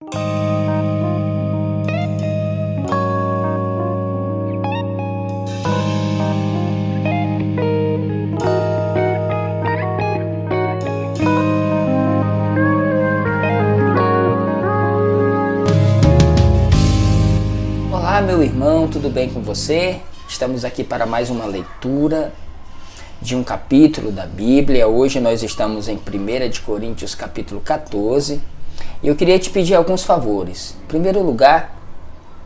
Olá, meu irmão, tudo bem com você? Estamos aqui para mais uma leitura de um capítulo da Bíblia. Hoje nós estamos em 1 de Coríntios capítulo 14 e eu queria te pedir alguns favores. Em primeiro lugar,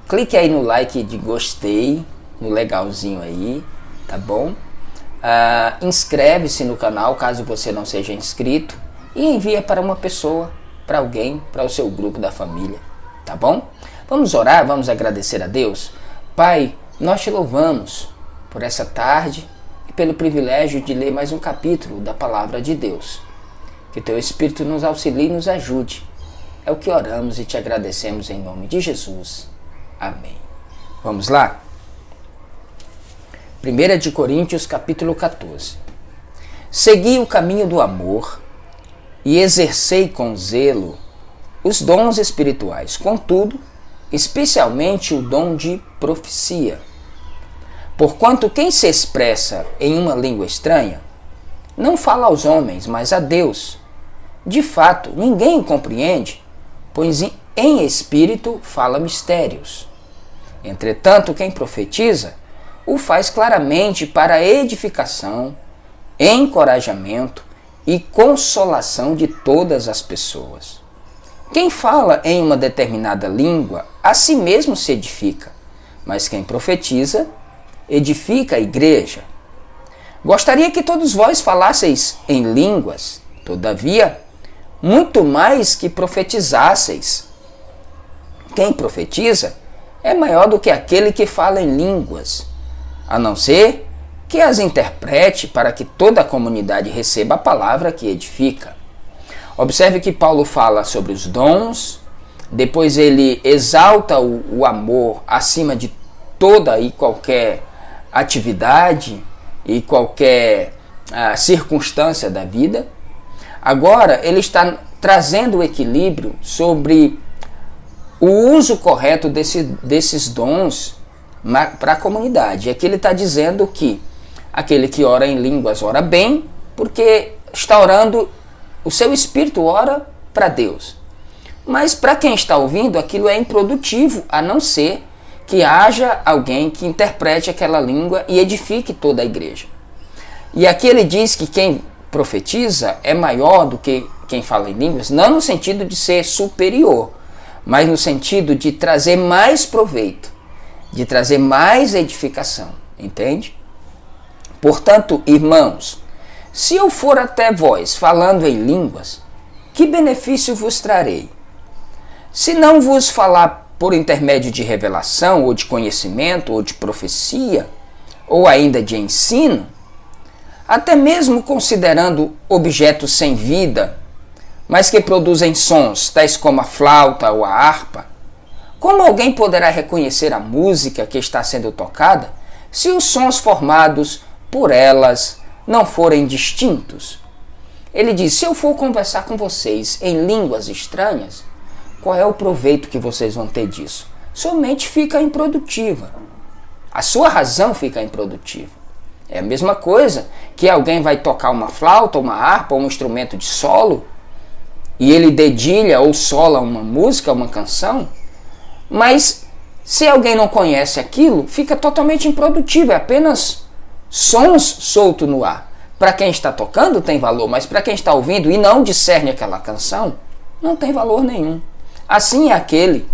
clique aí no like de gostei, no legalzinho aí, tá bom? Inscreve-se no canal caso você não seja inscrito e envia para uma pessoa, para alguém, para o seu grupo da família, tá bom? Vamos orar, vamos agradecer a Deus. Pai, nós te louvamos por essa tarde e pelo privilégio de ler mais um capítulo da Palavra de Deus. Que teu Espírito nos auxilie e nos ajude. É o que oramos e te agradecemos em nome de Jesus. Amém. Vamos lá? 1 de Coríntios capítulo 14. Segui o caminho do amor e exercei com zelo os dons espirituais, contudo, especialmente o dom de profecia. Porquanto quem se expressa em uma língua estranha, não fala aos homens, mas a Deus. De fato, ninguém o compreende, pois em espírito fala mistérios. Entretanto, quem profetiza, o faz claramente para edificação, encorajamento e consolação de todas as pessoas. Quem fala em uma determinada língua, a si mesmo se edifica, mas quem profetiza, edifica a igreja. Gostaria que todos vós falasseis em línguas, todavia, muito mais que profetizasseis. Quem profetiza é maior do que aquele que fala em línguas, a não ser que as interprete para que toda a comunidade receba a palavra que edifica. Observe que Paulo fala sobre os dons, depois ele exalta o amor acima de toda e qualquer atividade e qualquer circunstância da vida. Agora ele está trazendo o equilíbrio sobre o uso correto desses dons para a comunidade. Aqui ele está dizendo que aquele que ora em línguas ora bem, porque está orando, o seu espírito ora para Deus. Mas para quem está ouvindo, aquilo é improdutivo, a não ser que haja alguém que interprete aquela língua e edifique toda a igreja. E aqui ele diz que quem profetiza é maior do que quem fala em línguas, não no sentido de ser superior, mas no sentido de trazer mais proveito, de trazer mais edificação, entende? Portanto, irmãos, se eu for até vós falando em línguas, que benefício vos trarei? Se não vos falar por intermédio de revelação, ou de conhecimento, ou de profecia, ou ainda de ensino, até mesmo considerando objetos sem vida, mas que produzem sons, tais como a flauta ou a harpa, como alguém poderá reconhecer a música que está sendo tocada, se os sons formados por elas não forem distintos? Ele diz, se eu for conversar com vocês em línguas estranhas, qual é o proveito que vocês vão ter disso? Sua mente fica improdutiva. A sua razão fica improdutiva. É a mesma coisa que alguém vai tocar uma flauta, uma harpa, um instrumento de solo, e ele dedilha ou sola uma música, uma canção, mas se alguém não conhece aquilo, fica totalmente improdutivo, é apenas sons soltos no ar. Para quem está tocando tem valor, mas para quem está ouvindo e não discerne aquela canção, não tem valor nenhum. Assim é aquele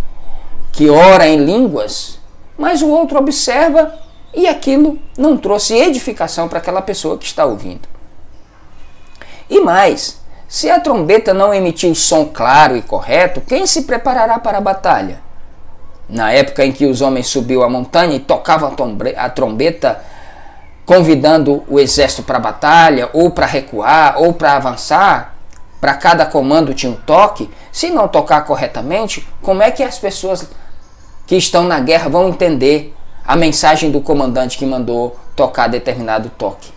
que ora em línguas, mas o outro observa e aquilo não trouxe edificação para aquela pessoa que está ouvindo. E mais, se a trombeta não emitiu som claro e correto, quem se preparará para a batalha? Na época em que os homens subiam a montanha e tocavam a trombeta, convidando o exército para a batalha, ou para recuar, ou para avançar, para cada comando tinha um toque. Se não tocar corretamente, como é que as pessoas que estão na guerra vão entender a mensagem do comandante que mandou tocar determinado toque?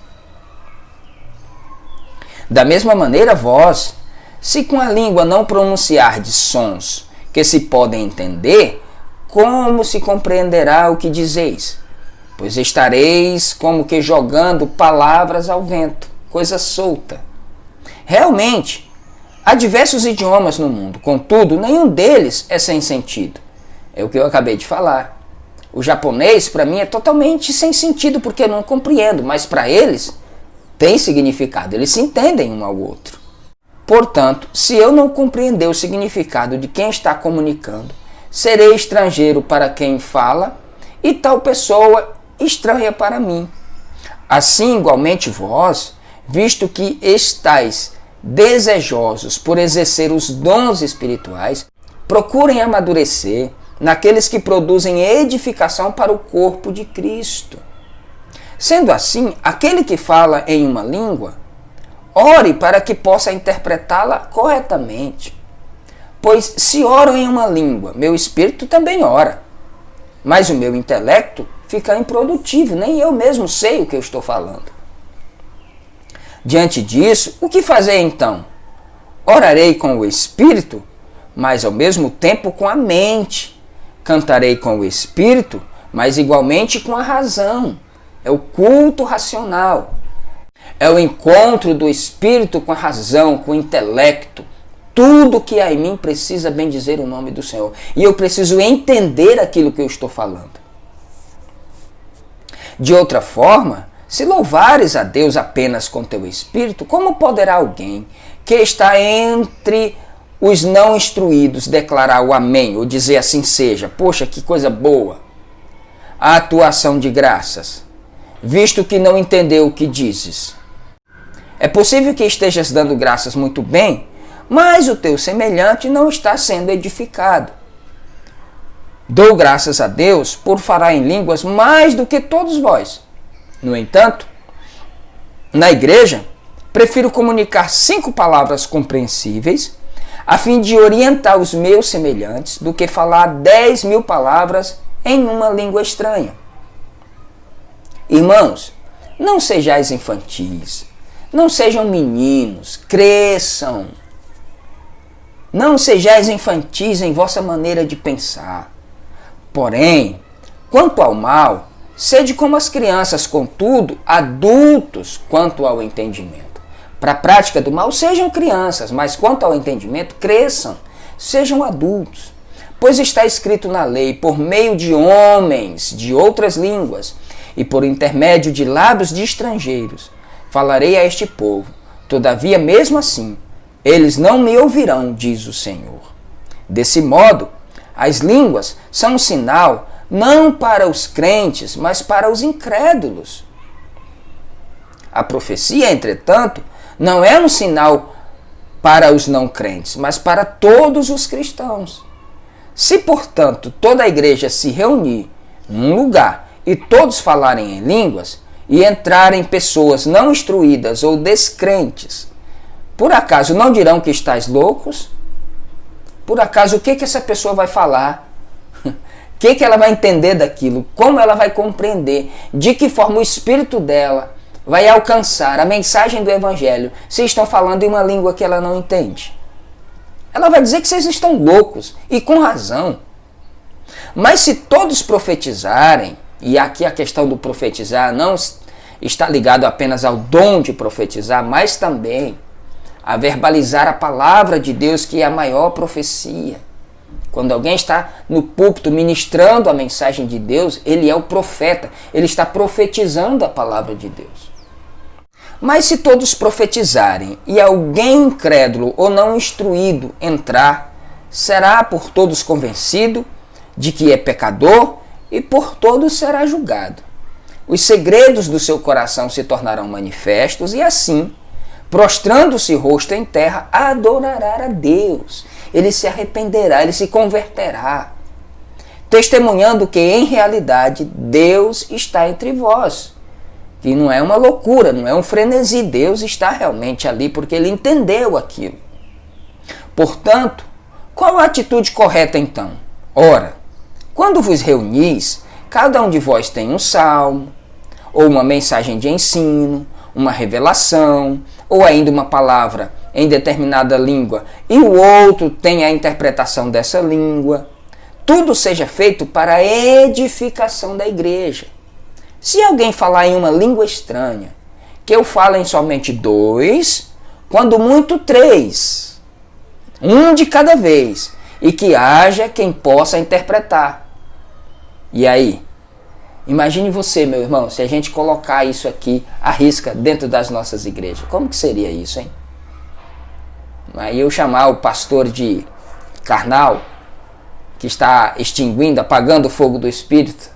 Da mesma maneira, vós, se com a língua não pronunciardes sons que se podem entender, como se compreenderá o que dizeis? Pois estareis como que jogando palavras ao vento, coisa solta. Realmente, há diversos idiomas no mundo, contudo, nenhum deles é sem sentido. É o que eu acabei de falar. O japonês, para mim, é totalmente sem sentido, porque eu não compreendo, mas para eles tem significado, eles se entendem um ao outro. Portanto, se eu não compreender o significado de quem está comunicando, serei estrangeiro para quem fala e tal pessoa estranha para mim. Assim, igualmente vós, visto que estáis desejosos por exercer os dons espirituais, procurem amadurecer naqueles que produzem edificação para o corpo de Cristo. Sendo assim, aquele que fala em uma língua, ore para que possa interpretá-la corretamente. Pois se oro em uma língua, meu espírito também ora, mas o meu intelecto fica improdutivo, nem eu mesmo sei o que eu estou falando. Diante disso, o que fazer então? Orarei com o espírito, mas ao mesmo tempo com a mente. Cantarei com o espírito, mas igualmente com a razão. É o culto racional. É o encontro do espírito com a razão, com o intelecto. Tudo que há em mim precisa bendizer o nome do Senhor. E eu preciso entender aquilo que eu estou falando. De outra forma, se louvares a Deus apenas com teu espírito, como poderá alguém que está entre os não instruídos declarar o amém, ou dizer assim seja, poxa, que coisa boa, a atuação de graças, visto que não entendeu o que dizes? É possível que estejas dando graças muito bem, mas o teu semelhante não está sendo edificado. Dou graças a Deus por falar em línguas mais do que todos vós. No entanto, na igreja, prefiro comunicar 5 palavras compreensíveis a fim de orientar os meus semelhantes do que falar 10.000 palavras em uma língua estranha. Irmãos, não sejais infantis, não sejam meninos, cresçam. Não sejais infantis em vossa maneira de pensar. Porém, quanto ao mal, sede como as crianças, contudo, adultos quanto ao entendimento. Para a prática do mal, sejam crianças, mas quanto ao entendimento, cresçam, sejam adultos. Pois está escrito na lei, por meio de homens de outras línguas e por intermédio de lábios de estrangeiros, falarei a este povo. Todavia, mesmo assim, eles não me ouvirão, diz o Senhor. Desse modo, as línguas são um sinal não para os crentes, mas para os incrédulos. A profecia, entretanto, não é um sinal para os não crentes, mas para todos os cristãos. Se, portanto, toda a igreja se reunir num lugar e todos falarem em línguas, e entrarem pessoas não instruídas ou descrentes, por acaso não dirão que estáis loucos? Por acaso o que essa pessoa vai falar? O que ela vai entender daquilo? Como ela vai compreender? De que forma o espírito dela vai alcançar a mensagem do evangelho se estão falando em uma língua que ela não entende? Ela vai dizer que vocês estão loucos, e com razão. Mas se todos profetizarem, e aqui a questão do profetizar não está ligado apenas ao dom de profetizar, mas também a verbalizar a palavra de Deus, que é a maior profecia. Quando alguém está no púlpito ministrando a mensagem de Deus, ele é o profeta, ele está profetizando a palavra de Deus. Mas se todos profetizarem e alguém incrédulo ou não instruído entrar, será por todos convencido de que é pecador e por todos será julgado. Os segredos do seu coração se tornarão manifestos e assim, prostrando-se rosto em terra, adorará a Deus. Ele se arrependerá, ele se converterá, testemunhando que em realidade Deus está entre vós. Que não é uma loucura, não é um frenesi, Deus está realmente ali porque ele entendeu aquilo. Portanto, qual a atitude correta então? Ora, quando vos reunis, cada um de vós tem um salmo, ou uma mensagem de ensino, uma revelação, ou ainda uma palavra em determinada língua e o outro tem a interpretação dessa língua. Tudo seja feito para a edificação da igreja. Se alguém falar em uma língua estranha, que eu falo em somente 2, quando muito 3, um de cada vez, e que haja quem possa interpretar. E aí? Imagine você, meu irmão, se a gente colocar isso aqui à risca dentro das nossas igrejas. Como que seria isso, hein? Aí eu chamar o pastor de carnal, que está extinguindo, apagando o fogo do Espírito.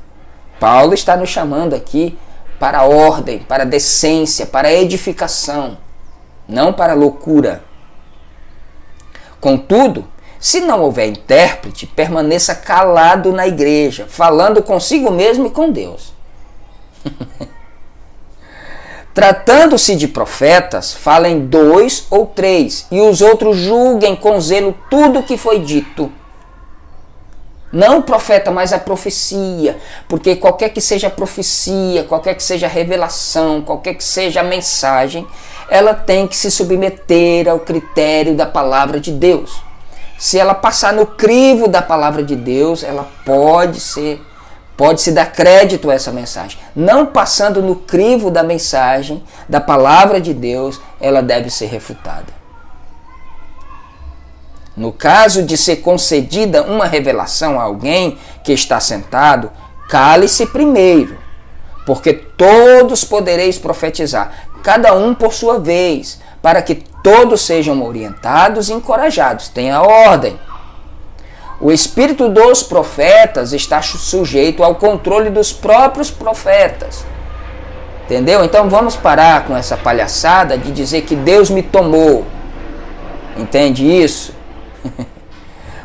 Paulo está nos chamando aqui para a ordem, para a decência, para a edificação, não para a loucura. Contudo, se não houver intérprete, permaneça calado na igreja, falando consigo mesmo e com Deus. Tratando-se de profetas, falem 2 ou 3, e os outros julguem com zelo tudo o que foi dito. Não o profeta, mas a profecia, porque qualquer que seja a profecia, qualquer que seja a revelação, qualquer que seja a mensagem, ela tem que se submeter ao critério da palavra de Deus. Se ela passar no crivo da palavra de Deus, ela pode-se dar crédito a essa mensagem. Não passando no crivo da mensagem, da palavra de Deus, ela deve ser refutada. No caso de ser concedida uma revelação a alguém que está sentado, cale-se primeiro, porque todos podereis profetizar, cada um por sua vez, para que todos sejam orientados e encorajados. Tenha ordem. O espírito dos profetas está sujeito ao controle dos próprios profetas. Entendeu? Então vamos parar com essa palhaçada de dizer que Deus me tomou. Entende isso?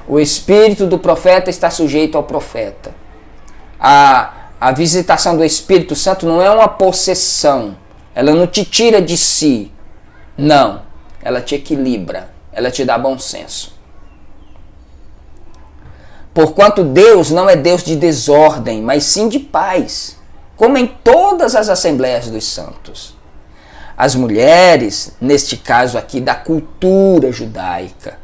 O espírito do profeta está sujeito ao profeta. A visitação do Espírito Santo não é uma possessão. Ela não te tira de si. Não. Ela te equilibra. Ela te dá bom senso. Porquanto Deus não é Deus de desordem, mas sim de paz, como em todas as assembleias dos santos. As mulheres, neste caso aqui da cultura judaica,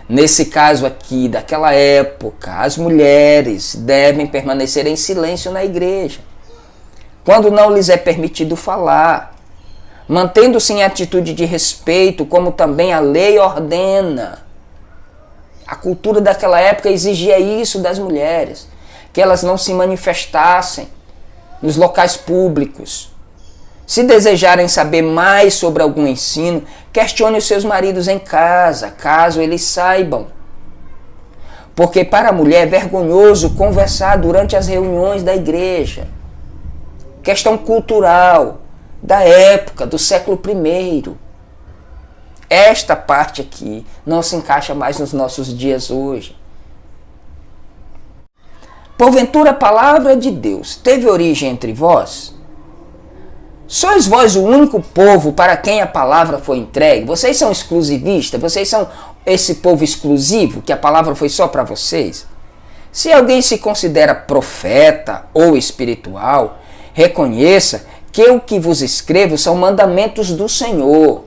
nesse caso aqui daquela época, as mulheres devem permanecer em silêncio na igreja, quando não lhes é permitido falar, mantendo-se em atitude de respeito, como também a lei ordena. A cultura daquela época exigia isso das mulheres, que elas não se manifestassem nos locais públicos. Se desejarem saber mais sobre algum ensino, questione os seus maridos em casa, caso eles saibam. Porque para a mulher é vergonhoso conversar durante as reuniões da igreja. Questão cultural da época, do século I. Esta parte aqui não se encaixa mais nos nossos dias hoje. Porventura a palavra de Deus teve origem entre vós? Sois vós o único povo para quem a palavra foi entregue? Vocês são exclusivistas? Vocês são esse povo exclusivo que a palavra foi só para vocês? Se alguém se considera profeta ou espiritual, reconheça que o que vos escrevo são mandamentos do Senhor.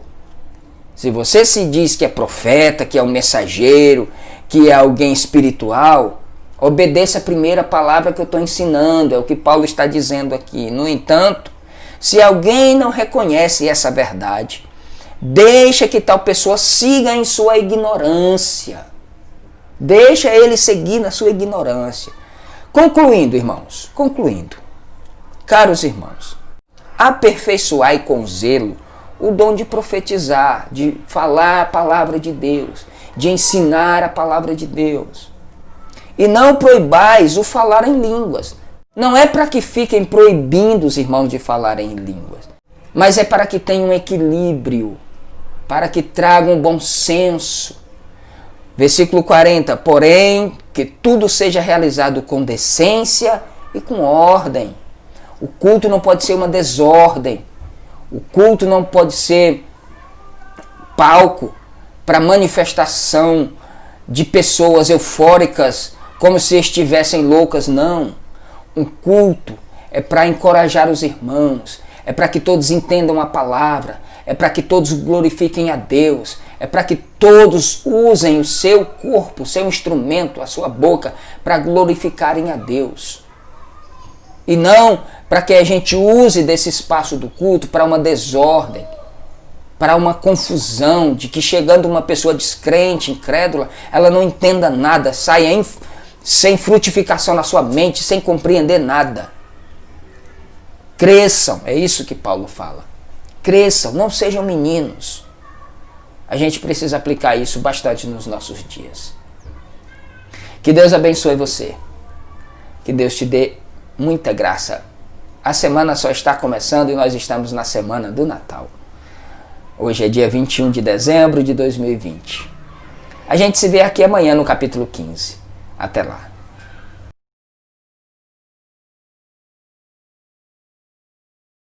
Se você se diz que é profeta, que é um mensageiro, que é alguém espiritual, obedeça a primeira palavra que eu estou ensinando, é o que Paulo está dizendo aqui. No entanto, se alguém não reconhece essa verdade, deixa que tal pessoa siga em sua ignorância. Deixa ele seguir na sua ignorância. Concluindo, irmãos, caros irmãos, aperfeiçoai com zelo o dom de profetizar, de falar a palavra de Deus, de ensinar a palavra de Deus. E não proibais o falar em línguas. Não é para que fiquem proibindo os irmãos de falar em línguas, mas é para que tenham um equilíbrio, para que tragam bom senso. Versículo 40, porém, que tudo seja realizado com decência e com ordem. O culto não pode ser uma desordem. O culto não pode ser palco para manifestação de pessoas eufóricas, como se estivessem loucas, não. Um culto é para encorajar os irmãos, é para que todos entendam a palavra, é para que todos glorifiquem a Deus, é para que todos usem o seu corpo, o seu instrumento, a sua boca, para glorificarem a Deus. E não para que a gente use desse espaço do culto para uma desordem, para uma confusão, de que chegando uma pessoa descrente, incrédula, ela não entenda nada, saia sem frutificação na sua mente, sem compreender nada. Cresçam, é isso que Paulo fala. Cresçam, não sejam meninos. A gente precisa aplicar isso bastante nos nossos dias. Que Deus abençoe você. Que Deus te dê muita graça. A semana só está começando e nós estamos na semana do Natal. Hoje é dia 21 de dezembro de 2020. A gente se vê aqui amanhã no capítulo 15. Até lá.